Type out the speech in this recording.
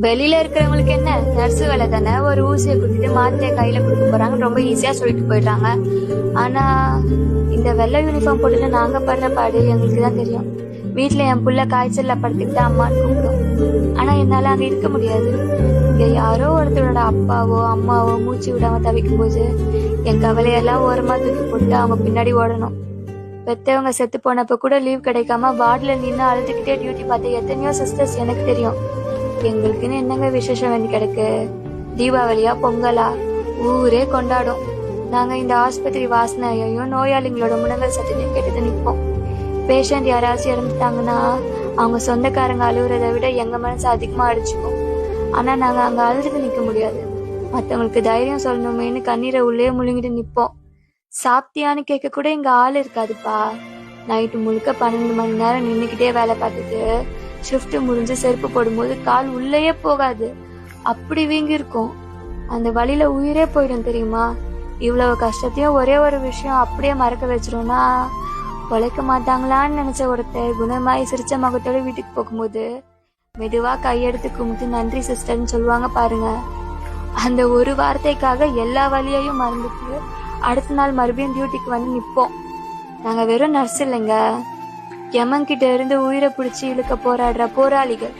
வெளியில இருக்கிறவங்களுக்கு என்ன நர்ஸ் வேலை தானே, ஒரு ஊசியை குத்திட்டு மாத்திரையை கையில கொடுக்க போறாங்க, ரொம்ப ஈஸியா சொல்லிட்டு போயிடுறாங்க. ஆனா இந்த வெள்ளை யூனிஃபார்ம் போட்டுட்டு நாங்க படுற பாடு எங்களுக்கு தான் தெரியும். வீட்டுல என் புள்ள காய்ச்சல்ல படுத்துக்கிட்டு அம்மான்னு கூப்பிடும். ஆனா என்னால அங்க இருக்க முடியாது. இங்க யாரோ ஒருத்தரோட அப்பாவோ அம்மாவோ மூச்சு விடாம தவிக்கும் போது என் கவலையெல்லாம் ஓரமா தூக்கி போட்டு அவங்க பின்னாடி ஓடணும். பெத்தவங்க செத்து போனப்ப கூட லீவ் கிடைக்காம வார்டுல நின்று அழுதுகிட்டே டியூட்டி பார்த்த எத்தனையோ சிஸ்டர்ஸ் எனக்கு தெரியும். எங்களுக்குன்னு என்னங்க விசேஷம் வேண்டி கிடக்கு? தீபாவளியா பொங்கலா ஊரே கொண்டாடும். நாங்க இந்த ஆஸ்பத்திரி வாசனையையும் நோயாளிகளோட முனங்கல் சத்தத்தையும் கேட்டுட்டு நிற்போம். பேஷண்ட் யாராச்சும் இறந்துட்டாங்கன்னா அவங்க சொந்தக்காரங்க அழுகுறதை விட எங்க மனசு அதிகமா அடிச்சுக்கும். ஆனா நாங்க அங்க அழுதுட்டு நிக்க முடியாது. மத்தவங்களுக்கு தைரியம் சொல்லணுமேனு கண்ணீரை உள்ளே முழுங்கிட்டு நிப்போம். சாப்பிட்டியான்னு கேட்க கூட இங்க ஆள் இருக்காதுப்பா. நைட்டு முழுக்க 12 மணி நேரம் நின்னுக்கிட்டே வேலை பார்த்துட்டு ஷிஃப்ட் முடிஞ்சு செருப்பு போடும்போது கால் உள்ளேயே போகாது, அப்படி வீங்கி இருக்கும். அந்த வழியில உயிரே போயிடும் தெரியுமா? இவ்வளவு கஷ்டத்தையும் ஒரே ஒரு விஷயம் அப்படியே மறக்க வச்சிரும்னா, பொழைக்க மாட்டாங்களான்னு நினைச்ச ஒருத்தர் குணமாயி சிரிச்ச மகத்தோட வீட்டுக்கு போகும்போது மெதுவா கையெடுத்து கும்பிட்டு நன்றி சிஸ்டர்ன்னு சொல்லுவாங்க பாருங்க. அந்த ஒரு வார்த்தைக்காக எல்லா வழியையும் மறந்துட்டு அடுத்த நாள் மறுபடியும் டியூட்டிக்கு வந்து நிப்போம். நாங்க வெறும் நர்ஸ் இல்லைங்க, யமன் கிட்ட இருந்து உயிரை பிடிச்சி இழுக்க போராடுற போராளிகள்.